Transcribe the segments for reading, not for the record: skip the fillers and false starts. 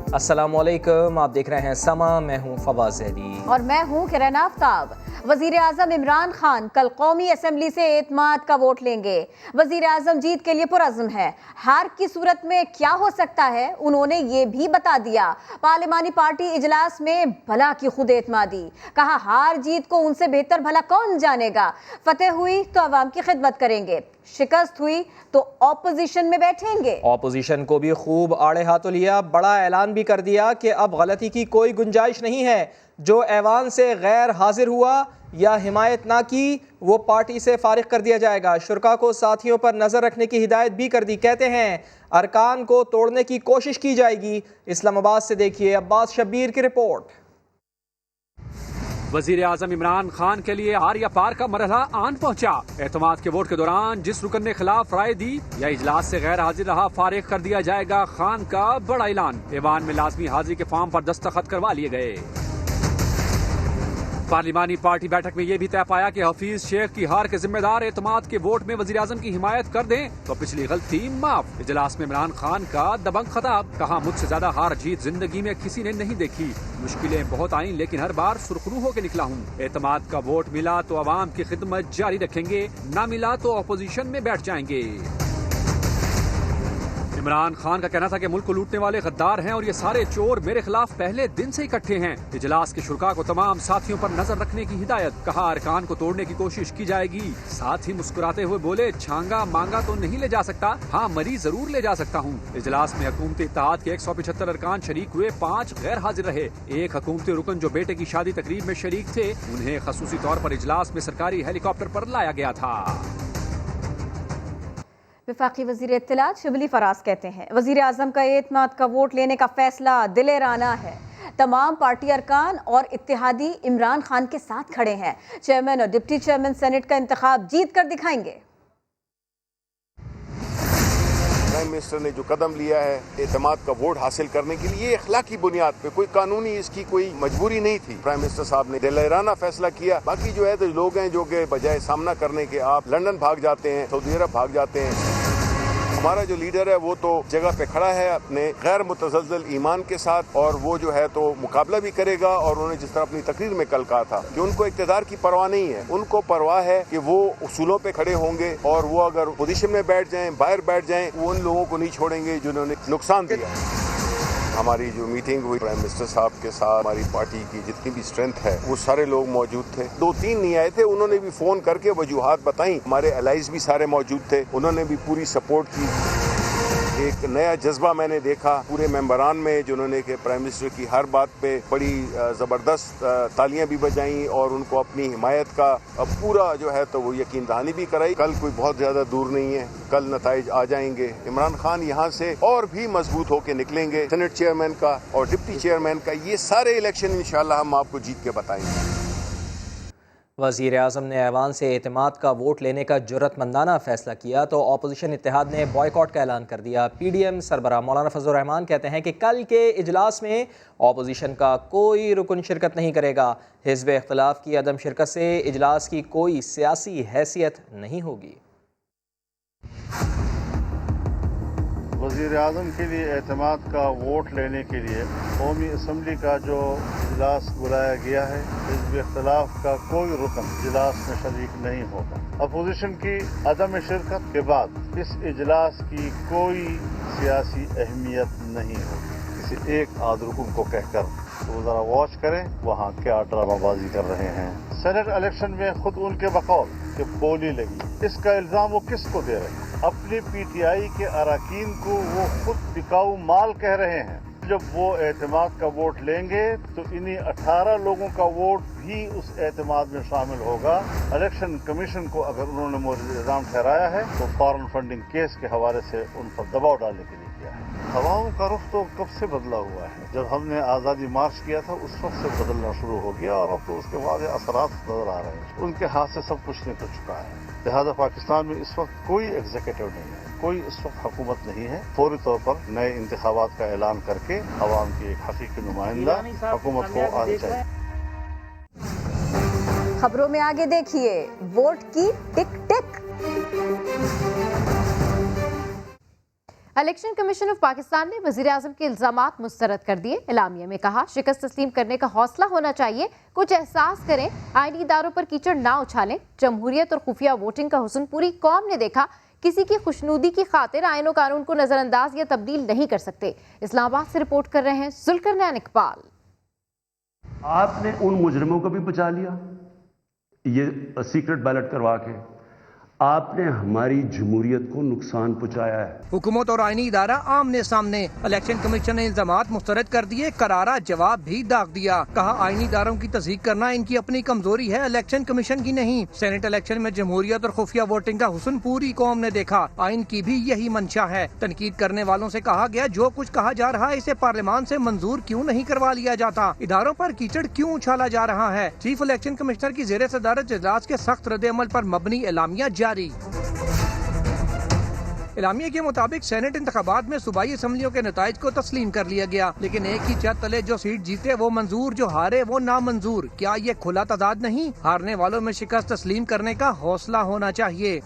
अस्सलाम वालेकुम, आप देख रहे हैं समा। मैं हूं फवाज अली और मैं हूं किरण आफ्ताब। वजीर आजम इमरान खान कल कौमी असम्बली से एतमाद का वोट लेंगे। वजीर आजम जीत के लिए पुरज़्म है। हार की सूरत में क्या हो सकता है उन्होंने ये भी बता दिया। पार्लिमानी पार्टी इजलास में भला की खुद एतमादी, कहा हार जीत को उनसे बेहतर भला कौन जानेगा। फतेह हुई तो अवाम की खिदमत करेंगे, शिकस्त हुई तो ऑपोजिशन में बैठेंगे। ऑपोजिशन को भी खूब आड़े हाथों लिया, बड़ा ऐलान भी कर दिया कि अब गलती की कोई गुंजाइश नहीं है। जो ऐवान से गैर हाजिर हुआ या हिमायत ना की वो पार्टी से फारिग कर दिया जाएगा। शुरका को साथियों पर नजर रखने की हिदायत भी कर दी। कहते हैं अरकान को तोड़ने की कोशिश की जाएगी। इस्लामाबाद से देखिए अब्बास शब्बीर की रिपोर्ट। वजीर आजम इमरान खान के लिए हार या पार का मरहला आन पहुंचा। एतमाद के वोट के दौरान जिस रुकन ने खिलाफ राय दी या इजलास से गैर हाजिर रहा, फारिग कर दिया जाएगा। खान का बड़ा ऐलान, ऐवान में लाजमी हाजिरी के फॉर्म पर दस्तखत करवा लिए गए। पार्लिमानी पार्टी बैठक में यह भी तय पाया कि हफीज शेख की हार के जिम्मेदार एतमाद के वोट में वजीर आजम की हिमायत कर दें तो पिछली गलती माफ। इजलास में इमरान खान का दबंग खिताब, कहा मुझसे ज्यादा हार जीत जिंदगी में किसी ने नहीं देखी। मुश्किलें बहुत आई लेकिन हर बार सुरखरू होकर निकला हूँ। एतमाद का वोट मिला तो अवाम की खिदमत जारी रखेंगे, ना मिला तो अपोजिशन में बैठ जाएंगे। इमरान खान का कहना था कि मुल्क को लूटने वाले गद्दार हैं और ये सारे चोर मेरे खिलाफ पहले दिन से इकट्ठे हैं। इजलास के शुरका को तमाम साथियों पर नजर रखने की हिदायत, कहा अरकान को तोड़ने की कोशिश की जाएगी। साथ ही मुस्कुराते हुए बोले छांगा मांगा तो नहीं ले जा सकता, हाँ मरीज जरूर ले जा सकता हूँ। इजलास में हुकूमती इत्तेहाद के 175 अरकान शरीक हुए, 5 गैर हाजिर रहे। एक हुकूमती रुकन जो बेटे की शादी तकरीब में शरीक थे, उन्हें खसूसी तौर पर इजलास में सरकारी हेलीकॉप्टर पर लाया गया था। वफाकी वजीर इत्तलात शिबली फराज कहते हैं वजीर आजम का एतमाद का वोट लेने का फैसला दिलेराना है। तमाम पार्टी अरकान और इत्तेहादी इमरान खान के साथ खड़े हैं। चेयरमैन और डिप्टी चेयरमैन सेनेट का इंतखाब जीत कर दिखाएंगे। प्राइम मिनिस्टर ने जो कदम लिया है एतमाद का वोट हासिल करने के लिए, अखलाकी बुनियाद पे, कोई कानूनी इसकी कोई मजबूरी नहीं थी। प्राइम मिनिस्टर साहब ने दिलेराना फैसला किया। बाकी जो है तो लोग हैं जो के बजाय सामना करने के आप लंदन भाग जाते हैं, सऊदी अरब भाग जाते हैं। हमारा जो लीडर है वो तो जगह पे खड़ा है अपने गैर मुतज़ल्ज़ल ईमान के साथ, और वो जो है तो मुकाबला भी करेगा। और उन्होंने जिस तरह अपनी तकरीर में कल कहा था कि उनको इक़्तिदार की परवाह नहीं है, उनको परवाह है कि वो उसूलों पे खड़े होंगे और वो अगर पोजीशन में बैठ जाएं, बाहर बैठ जाएं, वो उन लोगों को नहीं छोड़ेंगे जिन्होंने नुकसान दिया। हमारी जो मीटिंग हुई प्राइम मिनिस्टर साहब के साथ, हमारी पार्टी की जितनी भी स्ट्रेंथ है वो सारे लोग मौजूद थे। 2-3 नहीं आए थे, उन्होंने भी फोन करके वजूहात बताई। हमारे एलाइज भी सारे मौजूद थे, उन्होंने भी पूरी सपोर्ट की। एक नया जज्बा मैंने देखा पूरे मेंबरान में, जिन्होंने कि प्राइम मिनिस्टर की हर बात पे बड़ी ज़बरदस्त तालियां भी बजाई और उनको अपनी हिमायत का पूरा जो है तो वो यकीन दहानी भी कराई। कल कोई बहुत ज़्यादा दूर नहीं है, कल नताइज आ जाएंगे। इमरान खान यहाँ से और भी मजबूत होकर निकलेंगे। सेनेट चेयरमैन का और डिप्टी चेयरमैन का ये सारे इलेक्शन इंशाल्लाह हम आपको जीत के बताएंगे। वज़ीर आज़म ने ऐवान से एतमाद का वोट लेने का जुर्रतमंदाना फैसला किया तो अपोजिशन इत्तेहाद ने बॉयकॉट का ऐलान कर दिया। PDM सरबराह मौलाना फजल रहमान कहते हैं कि कल के इजलास में अपोजिशन का कोई रुकन शिरकत नहीं करेगा। हिज़्ब इख्तिलाफ की अदम शिरकत से इजलास की कोई सियासी हैसियत नहीं होगी। वज़ीर आज़म के लिए एतमाद का वोट लेने के लिए कौमी असम्बली का जो इजलास बुलाया गया है, हिज़्ब इख्तिलाफ का कोई रुकन इजलास में शरीक नहीं होगा। अपोजिशन की अदम शिरकत के बाद इस इजलास की कोई सियासी अहमियत नहीं होगी। किसी एक आध रुकन को कहकर तो ज़रा वॉच करें वहाँ क्या ड्रामाबाजी कर रहे हैं। सेनेट इलेक्शन में खुद उनके बकौल कि बोली लगी, इसका इल्ज़ाम वो किसको दे रहे हैं? अपनी PTI के अरकान को वो खुद बिकाऊ माल कह रहे हैं। जब वो एतमाद का वोट लेंगे तो इन्हीं 18 लोगों का वोट भी उस एतमाद में शामिल होगा। इलेक्शन कमीशन को अगर उन्होंने मुल्ज़िम ठहराया है तो फॉरेन फंडिंग केस के हवाले से उन पर दबाव डालने के लिए किया है। हवाओं का रुख तो कब से बदला हुआ है, जब हमने आज़ादी मार्च किया था उस वक्त से बदलना शुरू हो गया और अब तो उसके बाद असरात नजर आ रहे हैं। उनके हाथ से सब कुछ निकल चुका है। लिहाजा पाकिस्तान में इस वक्त कोई एग्जीक्यूटिव नहीं है, कोई इस वक्त हुकूमत नहीं है। फौरी तौर पर नए इंतखाबात का ऐलान करके अवाम की एक हकीकी नुमाइंदा हुकूमत को आनी चाहिए। खबरों में आगे देखिए वोट की टिक टिक। الیکشن کمیشن آف پاکستان نے وزیر اعظم کے الزامات مسترد کر دیے۔ اعلامیہ میں کہا شکست تسلیم کرنے کا حوصلہ ہونا چاہیے، کچھ احساس کریں، آئینی اداروں پر کیچڑ نہ اچھالیں۔ جمہوریت اور خفیہ ووٹنگ کا حسن پوری قوم نے دیکھا، کسی کی خوشنودی کی خاطر آئین و قانون کو نظر انداز یا تبدیل نہیں کر سکتے۔ اسلام آباد سے رپورٹ کر رہے ہیں ذوالقرنین اقبال۔ آپ نے ان مجرموں کو بھی بچا لیا یہ سیکرٹ بیلٹ کروا کے، آپ نے ہماری جمہوریت کو نقصان پہنچایا ہے۔ حکومت اور آئینی ادارہ آمنے سامنے، الیکشن کمیشن نے الزامات مسترد کر دیے، کرارا جواب بھی داغ دیا۔ کہا آئینی اداروں کی تصدیق کرنا ان کی اپنی کمزوری ہے، الیکشن کمیشن کی نہیں۔ سینٹ الیکشن میں جمہوریت اور خفیہ ووٹنگ کا حسن پوری قوم نے دیکھا، آئین کی بھی یہی منشا ہے۔ تنقید کرنے والوں سے کہا گیا جو کچھ کہا جا رہا ہے اسے پارلیمان سے منظور کیوں نہیں کروا لیا جاتا، اداروں پر کیچڑ کیوں اچھالا جا رہا ہے۔ چیف الیکشن کمشنر کی زیر صدارت اجلاس کے سخت رد عمل پر مبنی اعلامیہ جاری۔ اعلامیہ کے مطابق سینٹ انتخابات میں صوبائی اسمبلیوں کے نتائج کو تسلیم کر لیا گیا، لیکن ایک ہی چھت تلے جو سیٹ جیتے وہ منظور، جو ہارے وہ نامنظور۔ کیا یہ کھلا تضاد نہیں؟ ہارنے والوں میں شکست تسلیم کرنے کا حوصلہ ہونا چاہیے۔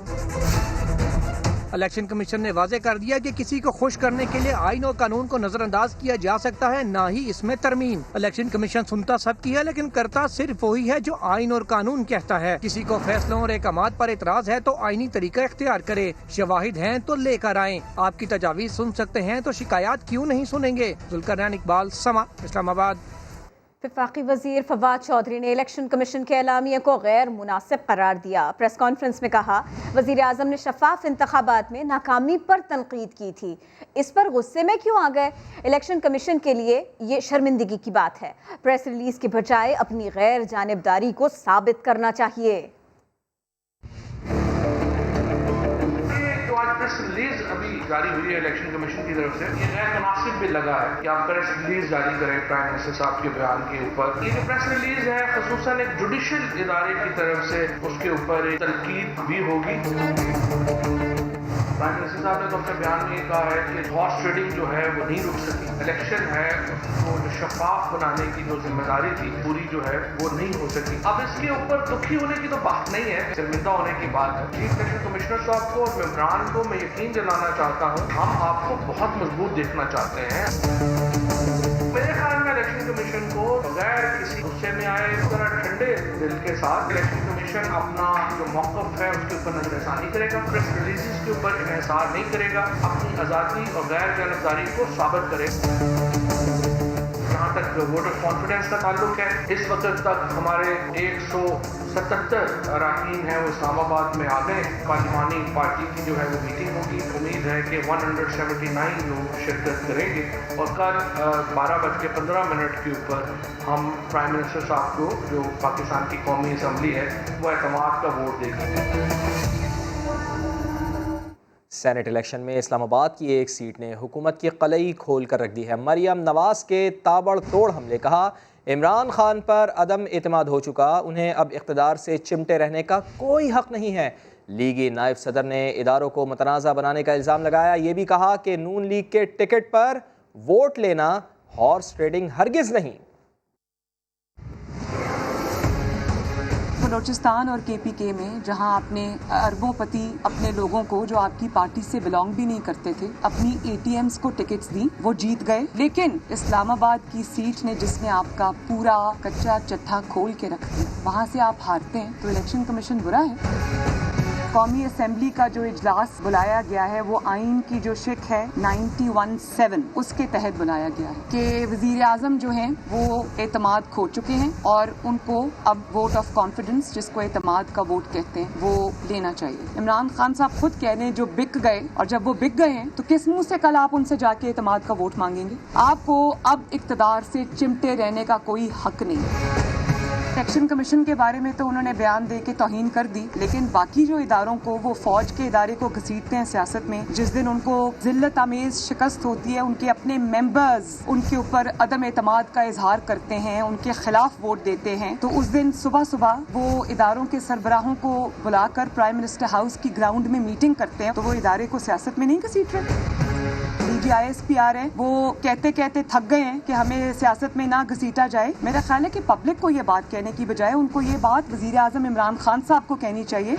الیکشن کمیشن نے واضح کر دیا کہ کسی کو خوش کرنے کے لیے آئین اور قانون کو نظر انداز کیا جا سکتا ہے، نہ ہی اس میں ترمیم۔ الیکشن کمیشن سنتا سب کی ہے لیکن کرتا صرف وہی ہے جو آئین اور قانون کہتا ہے۔ کسی کو فیصلوں اور احکامات پر اعتراض ہے تو آئینی طریقہ اختیار کرے، شواہد ہیں تو لے کر آئیں۔ آپ کی تجاویز سن سکتے ہیں تو شکایات کیوں نہیں سنیں گے؟ ذوالقرنین اقبال، سما، اسلام آباد۔ وفاقی وزیر فواد چودھری نے الیکشن کمیشن کے اعلامیہ کو غیر مناسب قرار دیا۔ پریس کانفرنس میں کہا وزیر اعظم نے شفاف انتخابات میں ناکامی پر تنقید کی تھی، اس پر غصے میں کیوں آ گئے؟ الیکشن کمیشن کے لیے یہ شرمندگی کی بات ہے، پریس ریلیز کے بجائے اپنی غیر جانبداری کو ثابت کرنا چاہیے۔ پریس ریلیز ابھی جاری ہوئی ہے الیکشن کمیشن کی طرف سے، یہ غیر مناسب بھی لگا ہے کہ آپ پریس ریلیز جاری کریں پرائم منسٹر صاحب کے بیان کے اوپر۔ یہ جو پریس ریلیز ہے خصوصاً ایک جوڈیشل ادارے کی طرف سے اس کے اوپر ایک تنقید بھی ہوگی۔ پرائم منسٹر صاحب نے تو اپنے بیان میں یہ کہا ہے کہ ہارس ٹریڈنگ جو ہے وہ نہیں رک سکی، الیکشن ہے اس کو شفاف بنانے کی جو ذمہ داری تھی پوری جو ہے وہ نہیں ہو سکی۔ اب اس کے اوپر دکھی ہونے کی تو بات نہیں ہے، شرمندہ ہونے کی بات ہے۔ چیف الیکشن کمشنر صاحب کو اور ممبران کو میں یقین دلانا چاہتا ہوں ہم آپ کو بہت مضبوط دیکھنا چاہتے ہیں۔ میرے خیال میں الیکشن کمیشن کو بغیر کسی غصے میں آئے ذرا ٹھنڈے دل کے ساتھ الیکشن کمیشن اپنا جو موقف ہے اس کے اوپر نظر ثانی کرے گا، پریس ریلیزز کے اوپر انحصار نہیں کرے گا، اپنی آزادی اور غیر جانبداری کو ثابت کرے۔ جہاں تک ووٹ آف کانفیڈنس کا تعلق ہے، اس وقت تک ہمارے 177 اراکین ہیں وہ اسلام آباد میں آ گئے۔ پارلیمانی پارٹی کی جو ہے وہ میٹنگ ہوگی، امید ہے کہ 179 لوگ شرکت کریں گے اور کل 12:15 کے اوپر ہم پرائم منسٹر صاحب کو جو پاکستان کی قومی اسمبلی ہے وہ اعتماد کا ووٹ دے گی۔ سینٹ الیکشن میں اسلام آباد کی ایک سیٹ نے حکومت کی قلعی کھول کر رکھ دی ہے۔ مریم نواز کے تابڑ توڑ حملے، کہا عمران خان پر عدم اعتماد ہو چکا، انہیں اب اقتدار سے چمٹے رہنے کا کوئی حق نہیں ہے۔ لیگی نائب صدر نے اداروں کو متنازع بنانے کا الزام لگایا، یہ بھی کہا کہ نون لیگ کے ٹکٹ پر ووٹ لینا ہارس ٹریڈنگ ہرگز نہیں۔ بلوچستان اور کے پی کے میں جہاں آپ نے اربوں پتی اپنے لوگوں کو جو آپ کی پارٹی سے بلانگ بھی نہیں کرتے تھے اپنی اے ٹی ایمز کو ٹکٹس دی، وہ جیت گئے، لیکن اسلام آباد کی سیٹ نے جس نے آپ کا پورا کچا چٹھا کھول کے رکھ دیا، وہاں سے آپ ہارتے ہیں تو الیکشن کمیشن برا ہے۔ قومی اسمبلی کا جو اجلاس بلایا گیا ہے وہ آئین کی جو شک ہے 91(7) اس کے تحت بلایا گیا ہے کہ وزیر اعظم جو ہیں وہ اعتماد کھو چکے ہیں اور ان کو اب ووٹ آف کانفیڈنس جس کو اعتماد کا ووٹ کہتے ہیں وہ لینا چاہیے۔ عمران خان صاحب خود کہہ رہے ہیں جو بک گئے، اور جب وہ بک گئے ہیں تو کس منہ سے کل آپ ان سے جا کے اعتماد کا ووٹ مانگیں گے؟ آپ کو اب اقتدار سے چمٹے رہنے کا کوئی حق نہیں۔ الیکشن کمیشن کے بارے میں تو انہوں نے بیان دے کے توہین کر دی، لیکن باقی جو اداروں کو وہ فوج کے ادارے کو گھسیٹتے ہیں سیاست میں، جس دن ان کو ذلت آمیز شکست ہوتی ہے، ان کے اپنے ممبرز ان کے اوپر عدم اعتماد کا اظہار کرتے ہیں، ان کے خلاف ووٹ دیتے ہیں، تو اس دن صبح صبح وہ اداروں کے سربراہوں کو بلا کر پرائم منسٹر ہاؤس کی گراؤنڈ میں میٹنگ کرتے ہیں، تو وہ ادارے کو سیاست میں نہیں گھسیٹ رہے۔ DGISPR ہیں وہ کہتے کہتے تھک گئے ہیں کہ ہمیں سیاست میں نہ گھسیٹا جائے۔ میرا خیال ہے کہ پبلک کو یہ بات کہنے کی بجائے ان کو یہ بات وزیر اعظم عمران خان صاحب کو کہنی چاہیے۔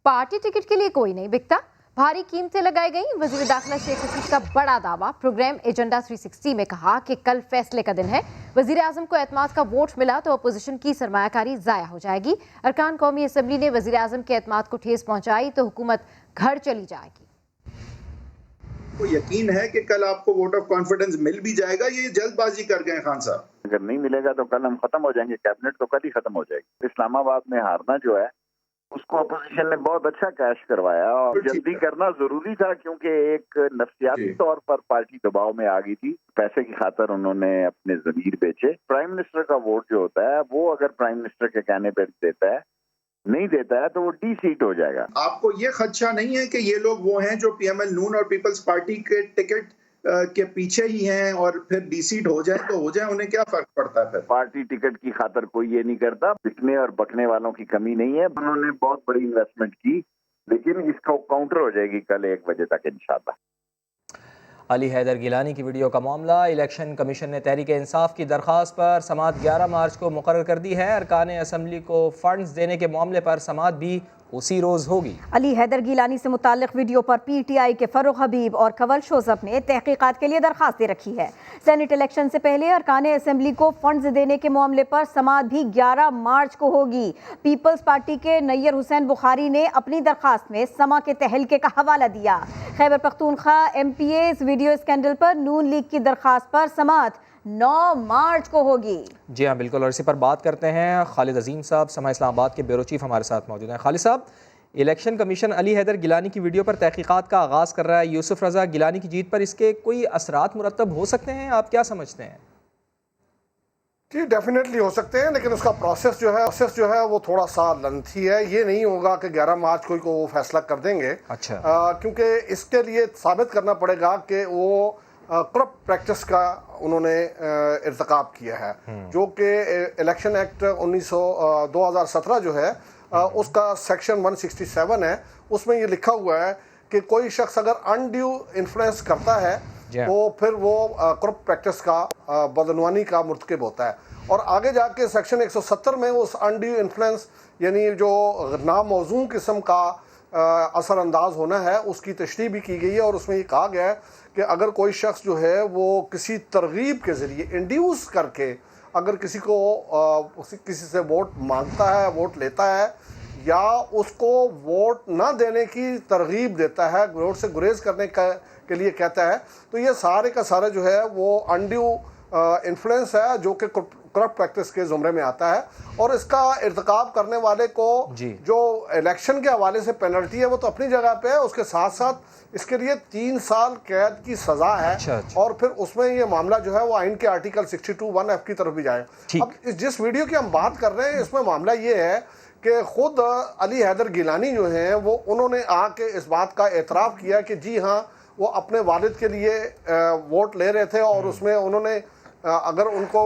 پارٹی ٹکٹ کے لیے کوئی نہیں بکتا، भारी कीमतें लगाई गई। वजीर दाखिला शेख रशीद का बड़ा दावा। प्रोग्राम एजेंडा 360 में कहा कि कल फैसले का दिन है। वजीर आजम को एतमाद का वोट मिला तो अपोजिशन की सरमायाकारी जाया हो जाएगी। अरकान कौमी असम्बली ने वजीर आजम के एतमाद को ठेस पहुंचाई तो हुकूमत घर चली जाएगी। को यकीन है कि कल आपको वोट ऑफ कॉन्फिडेंस मिल भी जाएगा, ये जल्दबाजी कर गए खान साहब। अगर नहीं मिलेगा तो कल हम खत्म हो जाएंगे, कैबिनेट तो कल ही खत्म हो जाएगी। इस्लामाबाद में हारना जो है उसको अपोजिशन ने बहुत अच्छा कैश करवाया और जल्दी करना जरूरी था, क्योंकि एक नफ्सियाती तौर पर पार्टी दबाव में आ गई थी। पैसे की खातर उन्होंने अपने जमीर बेचे। प्राइम मिनिस्टर का वोट जो होता है वो अगर प्राइम मिनिस्टर के कहने पर देता है, नहीं देता है तो वो डी सीट हो जाएगा। आपको ये खदशा नहीं है कि ये लोग वो हैं जो पीएमएल नून और पीपल्स पार्टी के टिकट के पीछे ही हैं और फिर डी सीट हो जाए तो हो जाए, उन्हें क्या फर्क पड़ता है? फिर पार्टी टिकट की खातर कोई ये नहीं करता। बिकने और बकने वालों की कमी नहीं है। उन्होंने बहुत बड़ी इन्वेस्टमेंट की, लेकिन इसका काउंटर हो जाएगी कल 1 बजे तक इंशाल्लाह। अली हैदर गिलानी की वीडियो का मामला। इलेक्शन कमीशन ने तहरीक इंसाफ की दरख्वास्त पर समाअत 11 मार्च को मुकर्रर कर दी है। अरकान असम्बली को फंड्स देने के मामले पर समाअत भी उसी रोज़ होगी। अली हैदर गिलानी से मुताल्लिक वीडियो पर PTI के फरूख हबीब और कंवल शोजब ने तहकीकात के लिए दरख्वास्त दे रखी है। सेनेट इलेक्शन से पहले अरकान असम्बली को फंड्स देने के मामले पर समाअत भी 11 मार्च को होगी। पीपल्स पार्टी के नैयर हुसैन बुखारी ने अपनी दरख्वास्त में समा के तहलके का हवाला दिया। Khyber Pakhtunkhwa MPAs video scandal पर नून लीग की दरख्वास्त पर समाअत 9 मार्च को होगी। जी हाँ बिल्कुल, और इसी पर बात करते हैं। खालिद अजीम साहब समा इस्लामाबाद के ब्यूरो चीफ हमारे साथ मौजूद हैं। खालिद साहब, इलेक्शन कमीशन अली हैदर गिलानी की वीडियो पर तहकीकात का आगाज़ कर रहा है। यूसुफ रज़ा गिलानी की जीत पर इसके कोई असरात मुरतब हो सकते हैं, आप क्या समझते हैं? जी डेफिनेटली हो सकते हैं, लेकिन उसका प्रोसेस जो है वो थोड़ा सा लेंथी है। ये नहीं होगा कि 11 मार्च को वो फैसला कर देंगे। अच्छा। क्योंकि इसके लिए साबित करना पड़ेगा कि वो करप्ट प्रैक्टिस का उन्होंने इर्तिकाब किया है, जो कि इलेक्शन एक्ट 2017 जो है उसका सेक्शन 167 है। उसमें ये लिखा हुआ है कि कोई शख्स अगर अनड्यू इन्फ्लुएंस करता है तो फिर वो करप्ट प्रैक्टिस का बदनवानी का मुर्तकिब होता है। और आगे जाके सेक्शन 170 में उस अनड्यू इन्फ्लुएंस यानी जो नामौजूद किस्म का असरअंदाज होना है उसकी तशरीह भी की गई है। और उसमें ये कहा गया है कि अगर कोई शख्स जो है वो किसी तरगीब के ज़रिए इंड्यूस करके अगर किसी से वोट मांगता है, वोट लेता है, या उसको वोट ना देने की तरगीब देता है, वोट से गुरेज करने के लिए कहता है, तो ये सारे का सारा जो है वो अनड्यू इन्फ्लुएंस है, जो कि करप्ट प्रैक्टिस के ज़ुमरे में आता है। और इसका इर्तिकाब करने वाले को जो इलेक्शन के हवाले से पेनल्टी है वो तो अपनी जगह पे है, उसके साथ साथ इसके लिए 3 साल कैद की सज़ा है। और फिर उसमें ये मामला जो है वो आइन के आर्टिकल 62(1)(f) की तरफ भी जाए। अब जिस वीडियो की हम बात कर रहे हैं इसमें मामला ये है कि खुद अली हैदर गिलानी जो हैं वो उन्होंने आके इस बात का एतराफ़ किया कि जी हाँ वो अपने वालिद के लिए वोट ले रहे थे और उसमें उन्होंने अगर उनको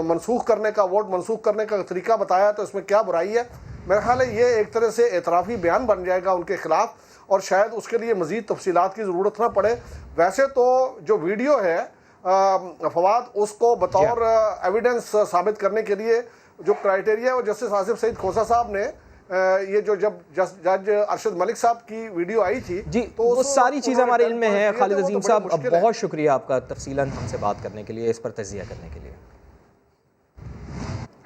मनसूख करने का वोट मनसूख करने का तरीका बताया तो इसमें क्या बुराई है। मेरा ख्याल है ये एक तरह से एतराफ़ी बयान बन जाएगा उनके ख़िलाफ़, और शायद उसके लिए मज़ीद तफसीलात की ज़रूरत ना पड़े। वैसे तो जो वीडियो है फवाद, उसको बतौर एविडेंस साबित करने के लिए जो क्राइटेरिया और जस्टिस आसिफ सईद खोसा साहब ने ये जो जब जज अरशद मलिक साहब की वीडियो आई थी जी, तो वो सारी चीज़ें हमारे इल्म में है। खालिद अजीम साहब बहुत शुक्रिया आपका तफसीलन हमसे बात करने के लिए, इस पर तजिया करने के लिए।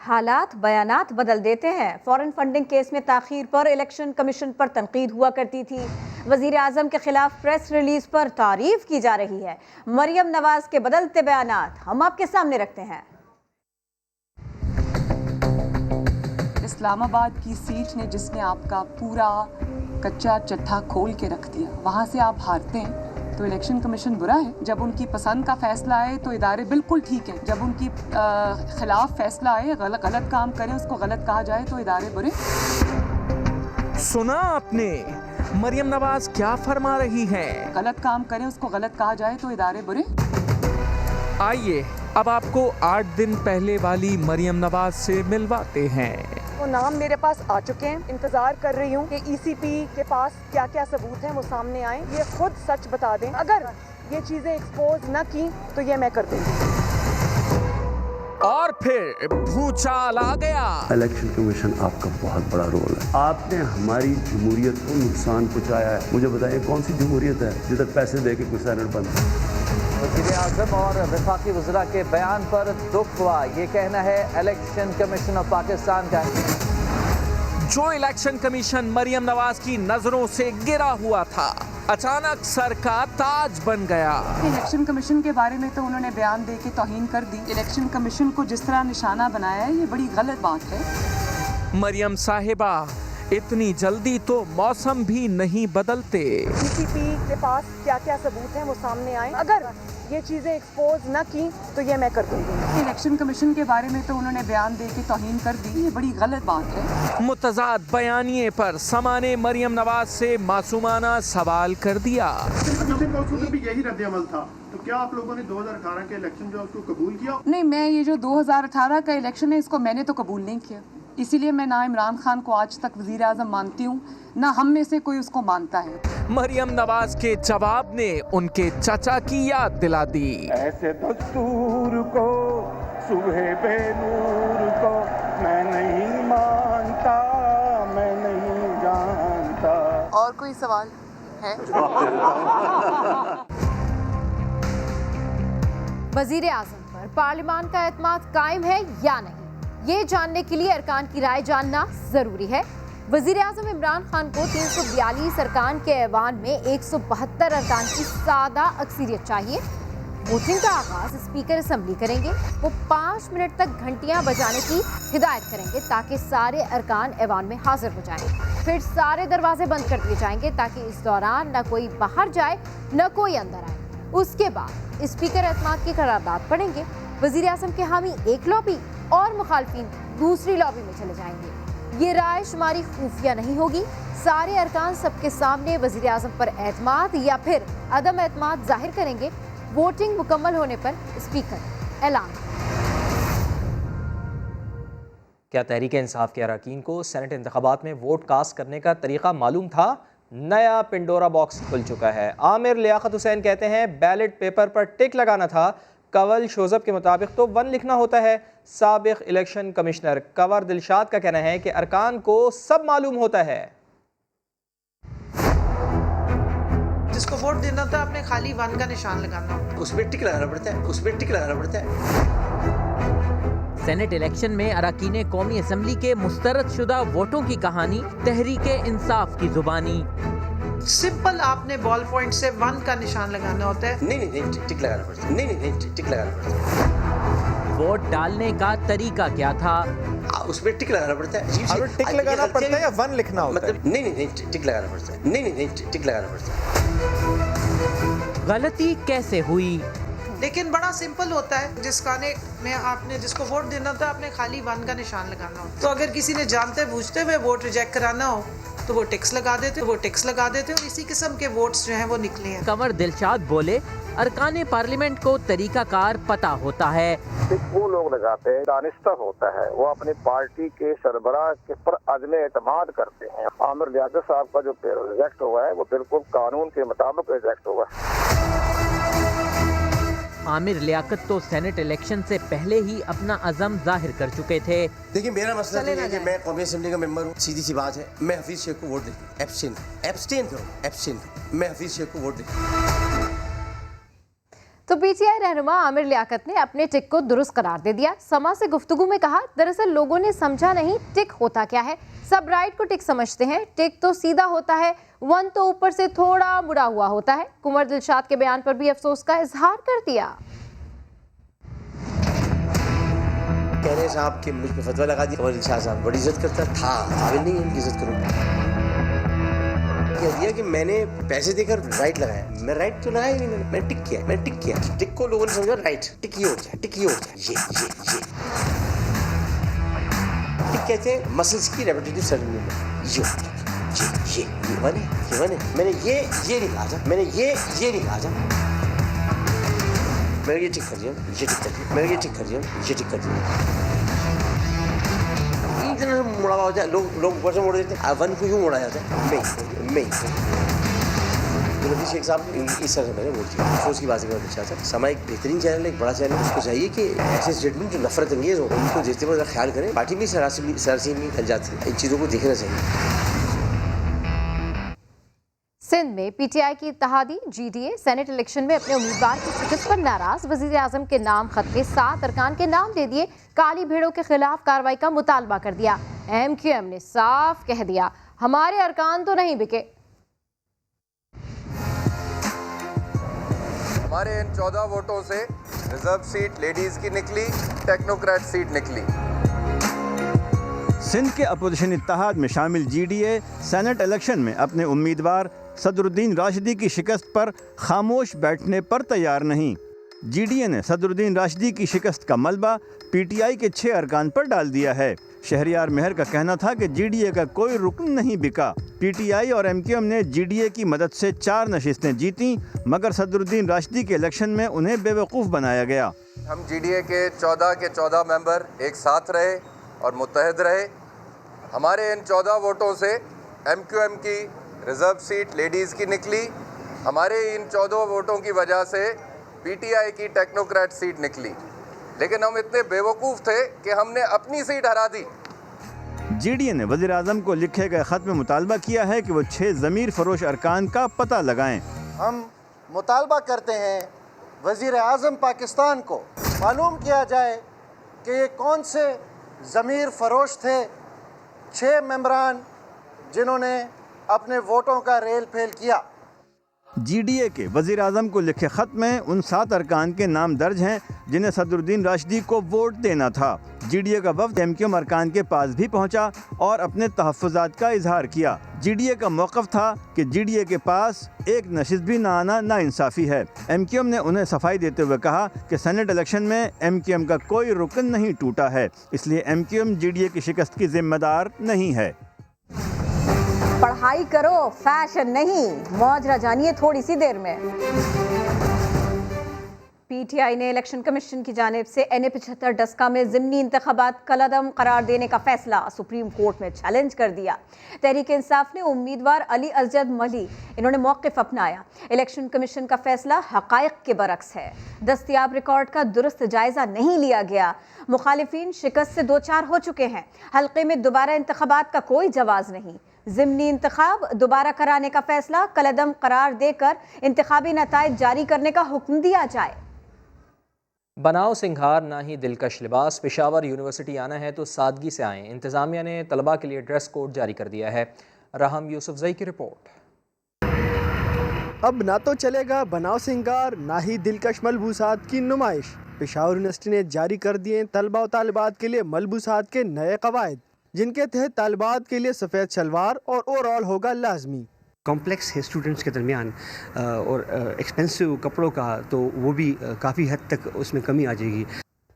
हालात बयानात बदल देते हैं। फॉरेन फंडिंग केस में ताखीर पर इलेक्शन कमीशन पर तनकीद हुआ करती थी। वजीर आजम के खिलाफ प्रेस रिलीज पर तारीफ की जा रही है। मरियम नवाज के बदलते बयानात हम आपके सामने रखते हैं। इस्लामाबाद की सीट ने जिसने आपका पूरा कच्चा चट्टा खोल के रख दिया, वहाँ से आप हारते हैं तो इलेक्शन कमीशन बुरा है। जब उनकी पसंद का फैसला आए तो इदारे बिल्कुल ठीक है, जब उनकी खिलाफ फैसला आए, गलत काम करें उसको गलत कहा जाए तो इदारे बुरे। सुना आपने मरियम नवाज क्या फरमा रही हैं? गलत काम करें उसको गलत कहा जाए तो इदारे बुरे। आइए अब आपको 8 दिन पहले वाली मरियम नवाज से मिलवाते हैं। वो नाम मेरे पास आ चुके हैं, इंतजार कर रही हूँ कि ECP के पास क्या क्या सबूत हैं वो सामने आए, ये खुद सच बता दें। अगर ये चीजें एक्सपोज न की तो ये मैं कर दूंगी। और फिर भूचाल आ गया। इलेक्शन कमीशन आपका बहुत बड़ा रोल है। आपने हमारी जमहूरियत को नुकसान पहुंचाया है। मुझे बताइए कौन सी जमहूरियत है जिधर पैसे दे के कोई सेनेट बनता है। वज़ीर आज़म और वफाकी वज़रा के बयान पर दुख हुआ, ये कहना है इलेक्शन कमीशन ऑफ पाकिस्तान का। जो इलेक्शन कमीशन मरियम नवाज की नजरों से गिरा हुआ था, अचानक सर का ताज बन गया। इलेक्शन कमीशन के बारे में तो उन्होंने बयान दे के तौहीन कर दी। इलेक्शन कमीशन को जिस तरह निशाना बनाया है, ये बड़ी गलत बात है। मरियम साहिबा, इतनी जल्दी तो मौसम भी नहीं बदलते। DCP के पास क्या क्या सबूत हैं वो सामने आए, अगर ये चीजें एक्सपोज न की तो ये मैं कर दूंगी। इलेक्शन कमीशन के बारे में तो उन्होंने बयान दे के तौहीन कर दी, ये बड़ी गलत बात है। मुतजाद बयानिए पर समाने मरियम नवाज से मासूमाना सवाल कर दिया। भी यही रद्द-ए-अमल था, तो क्या आप लोगों ने 2018 के इलेक्शन जो उसको कबूल किया? नहीं, मैं ये जो 2018 का इलेक्शन है इसको मैंने तो कबूल नहीं किया। इसीलिए मैं ना इमरान खान को आज तक वज़ीर आज़म मानती हूँ, ना हम में से कोई उसको मानता है। मरियम नवाज के जवाब ने उनके चाचा की याद दिला दी। ऐसे दस्तूर को, सुबह बेनूर को मैं नहीं मानता, मैं नहीं जानता। और कोई सवाल है? वज़ीर आज़म पर पार्लिमान का एतमाद कायम है या नहीं, ये जानने के लिए अरकान की राय जानना जरूरी है। वज़ीर आज़म इमरान खान को 342 अरकान के ऐवान में 172 अरकान की सादा अक्सरियत चाहिए। वोटिंग का आगाज स्पीकर असम्बली करेंगे। वो 5 मिनट तक घंटियां बजाने की हिदायत करेंगे ताकि सारे अरकान ऐवान में हाजिर हो जाएं। फिर सारे दरवाजे बंद कर दिए जाएंगे ताकि इस दौरान न कोई बाहर जाए न कोई अंदर आए। उसके बाद स्पीकर एतमाद की करारदाद पढ़ेंगे। वज़ीर आज़म के हामी एक लॉबी और मुखालफिन दूसरी लॉबी में चले जाएंगे। ये राय शुमारी खुफिया नहीं होगी। सारे अरकान सबके सामने वज़ीर आज़म पर एतमाद या फिर अदम एतमाद जाहिर करेंगे। वोटिंग मुकम्मल होने पर स्पीकर ऐलान। क्या तहरीक इंसाफ के अरकान को सेनेट इंतखाबात में वोट कास्ट करने का तरीका मालूम था? नया पिंडोरा बॉक्स खुल चुका है। आमिर लियाकत हुसैन कहते हैं बैलेट पेपर पर टिक लगाना था। कंवल शोजब के मुताबिक तो 1 लिखना होता है। साबिक इलेक्शन कमिश्नर कंवर दिलशाद का कहना है कि अरकान को सब मालूम होता है। जिसको वोट देना था आपने खाली 1 का निशान लगाना, उसमें टिक लगाना पड़ता है, उसमें टिक लगाना पड़ता है। सेनेट इलेक्शन में अरकान कौमी असम्बली के मुस्तरद शुदा वोटों की कहानी तहरीक इंसाफ की जुबानी। सिंपल आपने बॉल पॉइंट से 1 का निशान लगाना होता है। नहीं टिक लगाना पड़ता है। नहीं टिक लगाना पड़ता है। वोट डालने का तरीका क्या था? उसमें टिक लगाना पड़ता है। टिक लगाना पड़ता है या 1 लिखना होता है? मतलब नहीं टिक लगाना पड़ता है। नहीं टिक लगाना पड़ता है। गलती कैसे हुई? लेकिन बड़ा सिंपल होता है। जिस खाने में आपने जिसको वोट देना था आपने खाली 1 का निशान लगाना हो। तो अगर किसी ने जानते बूझते हुए वोट रिजेक्ट कराना हो तो वो टिक्स लगा देते और इसी किस्म के वोट्स जो हैं वो निकले हैं। कंवर दिलशाद बोले, अरकान पार्लियामेंट को तरीकाकार पता होता है। वो लोग लगाते हैं, दानिस्ता होता है, वो अपनी पार्टी के सरबराह के पर अज़्म एतमाद करते हैं। आमिर लियाकत साहब का जो रिजेक्ट हुआ है वो बिल्कुल कानून के मुताबिक रिजेक्ट हुआ है। आमिर लियाकत तो सेनेट इलेक्शन से पहले ही अपना अज़म जाहिर कर चुके थे। देखिए मेरा मसला ये है कि मैं कौमी असेंबली का मेंबर हूँ। सीधी सी बात है, मैं हफीज शेख को वोट देती, एब्सटेन करूँ। मैं हफीज शेख को वोट देती। तो पीटीआई रहनुमा आमिर लियाकत ने अपने टिक को दुरुस्त करार दे दिया। समा से गुफ्तगू में कहा, दरअसल लोगों ने समझा नहीं टिक होता क्या है। सब राइट को टिक समझते हैं, टिक तो सीधा होता है, 1 तो ऊपर से थोड़ा मुड़ा हुआ होता है। कुंवर दिलशाद के बयान पर भी अफसोस का इजहार कर दिया। कह रहे साहब कि मुझ पे फतवा लगा दिया। कुंवर दिलशाद साहब बड़ी इज्जत करता था, काबिल नहीं है उनकी इज्जत करूँ। कह दिया कि मैंने पैसे देकर राइट लगाया। मैं राइट तो लगाया नहीं, मैंने टिक किया। टिक को लोगों ने समझा राइट। टिक ये हो जाए ये टिक कहते हैं मसल्स की रेपिटेटिव सर्जरी में। ये मैंने ये नहीं कहा था, मैंने ये नहीं कहा था। मैंने ये टिक कर दिया, मैंने ये टिक कर दिया। एक तरह से मुड़ा हो जाए, लोग ऊपर से मोड़ देते हैं। 1 को यूँ मोड़ा जाता है। मैं अब्दुल शेख साहब इस तरह से मैंने वोट किया। अफसोस की बात है अच्छा था। समय एक बेहतरीन चैनल है, एक बड़ा चैनल है, उसको चाहिए कि ऐसे स्टेटमेंट जो नफरत अंगेज हो उनको जितने पर ख्याल करें। पार्टी भी सरासर में फैल जाती है, इन चीज़ों को देखना चाहिए। सिंध में पीटीआई की इत्तेहादी जीडीए सेनेट इलेक्शन में अपने उम्मीदवार की शिकस्त पर नाराज वजीर आजम के नाम खत में 7 अरकान के नाम दे दिए। काली भेड़ों के खिलाफ कार्रवाई का मुतालबा कर दिया। MQM ने साफ कह दिया हमारे अरकान तो नहीं बिके। हमारे इन 14 वोटों से रिजर्व सीट लेडीज की निकली, टेक्नोक्रेट सीट निकली। सिंध के अपोजिशन इत्तेहाद में शामिल जीडीए सेनेट इलेक्शन में अपने उम्मीदवार सदरुद्दीन राशिदी की शिकस्त पर खामोश बैठने पर तैयार नहीं। जीडीए ने सदरुद्दीन राशिदी की शिकस्त का मलबा पीटीआई के 6 अरकान पर डाल दिया है। शहरियार मेहर का कहना था कि जीडीए का कोई रुकन नहीं बिका। पीटीआई और MQM ने जीडीए की मदद से 4 नशिस्तें जीती, मगर सदरुद्दीन राशिदी के इलेक्शन में उन्हें बेवकूफ़ बनाया गया। हम जीडीए के 14 मेंबर एक साथ रहे और मुत्तहद रहे। हमारे इन 14 वोटों से MQM की रिजर्व सीट लेडीज़ की निकली। हमारे इन 14 वोटों की वजह से पीटीआई की टेक्नोक्रेट सीट निकली। लेकिन हम इतने बेवकूफ़ थे कि हमने अपनी सीट हरा दी। जीडीए ने वज़ीर आज़म को लिखे गए ख़त में मुतालबा किया है कि वो 6 ज़मीर फरोश अरकान का पता लगाएं। हम मुतालबा करते हैं वज़ीर आज़म पाकिस्तान को मालूम किया जाए कि ये कौन से ज़मीर फरोश थे 6 मेंबरान जिन्होंने अपने वोटों का रेल फेल किया। जीडीए के वज़ीर आज़म को लिखे ख़त में उन 7 अरकान के नाम दर्ज हैं जिन्हें सदरुद्दीन राशिदी को वोट देना था। जीडीए का वफ़द MQM अरकान के पास भी पहुंचा और अपने तहफ़्फ़ुज़ात का इजहार किया। जीडीए का मौक़िफ़ था कि जीडीए के पास एक नशिस्त भी ना आना नाइंसाफ़ी है। MQM ने उन्हें सफाई देते हुए कहा कि सेनेट इलेक्शन में MQM का कोई रुकन नहीं टूटा है, इसलिए MQM जीडीए की शिकस्त की ज़िम्मेदार नहीं है। पढ़ाई करो, फैशन नहीं। मौजरा जानिए थोड़ी सी देर में। पीटीआई ने इलेक्शन कमीशन की जानिब से NA-75 डस्का में ज़िमनी इंतखाबात कलअदम करार देने का फैसला सुप्रीम कोर्ट में चैलेंज कर दिया। तहरीक इंसाफ ने उम्मीदवार अली असजद मली इन्होंने मौक़िफ़ अपनाया। इलेक्शन कमीशन का फैसला हक़ाइक़ के बरक्स है। दस्तयाब रिकॉर्ड का दुरुस्त जायज़ा नहीं लिया गया। मुखालिफिन शिकस्त से 2-4 हो चुके हैं। हल्के में दोबारा इंतखाबात का कोई जवाज़ नहीं। ज़िमनी इंतखाब दोबारा कराने का फैसला कलअदम करार देकर इंतखाबी नताइज जारी करने का हुक्म दिया जाए। बनाओ सिंगार ना ही दिलकश लिबास। पेशावर यूनिवर्सिटी आना है तो सादगी से आएँ। इंतज़ामिया ने तलबा के लिए ड्रेस कोड जारी कर दिया है। राहम यूसुफजई की रिपोर्ट। अब ना तो चलेगा बनाओ सिंगार ना ही दिलकश मलबूसात की नुमाइश। पेशावर यूनिवर्सिटी ने जारी कर दिए तलबा और तालिबात के लिए मलबूसात के नए कवायद, जिनके तहत तालिबात के लिए सफ़ेद शलवार और ओवरऑल होगा लाजमी। कॉम्प्लेक्स है स्टूडेंट्स के दरमियान और एक्सपेंसिव कपड़ों का, तो वो भी काफ़ी हद तक उसमें कमी आ जाएगी।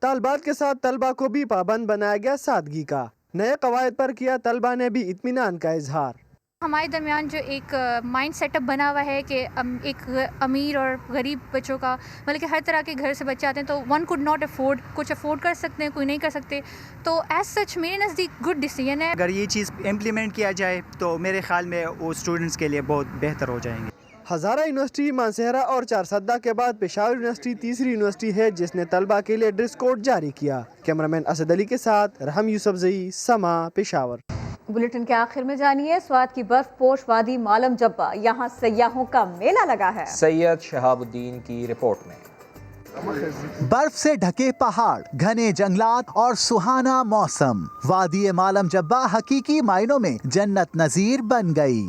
तालिबात के साथ तलबा को भी पाबंद बनाया गया सादगी का। नए कवायद पर किया तलबा ने भी इत्मीनान का इजहार। हमारे दरमियान जो एक माइंड सेटअप बना हुआ है कि एक अमीर और गरीब बच्चों का, मतलब कि हर तरह के घर से बच्चे आते हैं, तो वन कुड नॉट अफोर्ड, कुछ अफोर्ड कर सकते हैं, कोई नहीं कर सकते। तो एज सच मेरे नज़दीक गुड डिसीजन है। अगर ये चीज़ इम्प्लीमेंट किया जाए तो मेरे ख्याल में वो स्टूडेंट्स के लिए बहुत बेहतर हो जाएंगे। हज़ारा यूनिवर्सिटी, मानसहरा और चारसद्दा के बाद पेशावर यूनिवर्सिटी तीसरी यूनिवर्सिटी है जिसने तलबा के लिए ड्रेस कोड जारी किया। कैमरामैन असद अली के साथ रहम यूसुफजई, समा, पेशावर। बुलेटिन के आखिर में जानिए स्वात की बर्फ पोश वादी मालम जब्बा, यहाँ सयाहों का मेला लगा है। सैयद शहाबुद्दीन की रिपोर्ट में। बर्फ से ढके पहाड़, घने जंगलात और सुहाना मौसम, वादी मालम जब्बा हकीकी मायनों में जन्नत नजीर बन गई।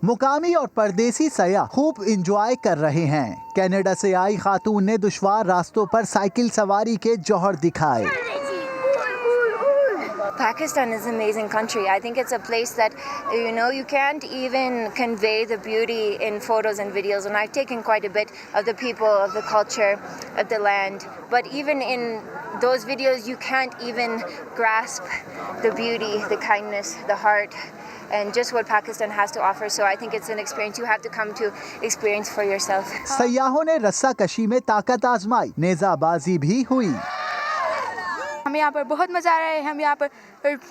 मुकामी और परदेसी सयाह खूब इंजॉय कर रहे हैं। कनाडा से आई खातून ने दुश्वार रास्तों पर साइकिल सवारी के जौहर दिखाए। Pakistan is an amazing country. I think it's a place that, you can't even convey the beauty in photos and videos. And I've taken quite a bit of the people, of the culture, of the land. But even in those videos, you can't even grasp the beauty, the kindness, the heart, and just what Pakistan has to offer. So I think it's an experience you have to come to experience for yourself. सयाहों ने रस्सा कशी में ताकत आजमाई, नेजाबाजी भी हुई। हमें यहाँ पर बहुत मज़ा आ रहा है। हम यहाँ पर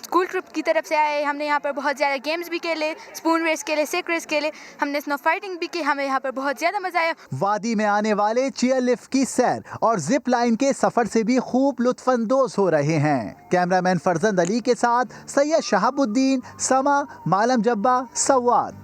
स्कूल ट्रिप की तरफ से आए, हमने यहाँ पर बहुत ज़्यादा गेम्स भी खेले, स्पून रेस खेले, सेक रेस खेले, हमने स्नो फाइटिंग भी की, हमें यहाँ पर बहुत ज़्यादा मज़ा आया। वादी में आने वाले चेयर लिफ्ट की सैर और जिप लाइन के सफर से भी खूब लुत्फानंदोज हो रहे हैं। कैमरामैन फरजंद अली के साथ सैयद शहाबुद्दीन, समा, मालम जब्बा, सवात।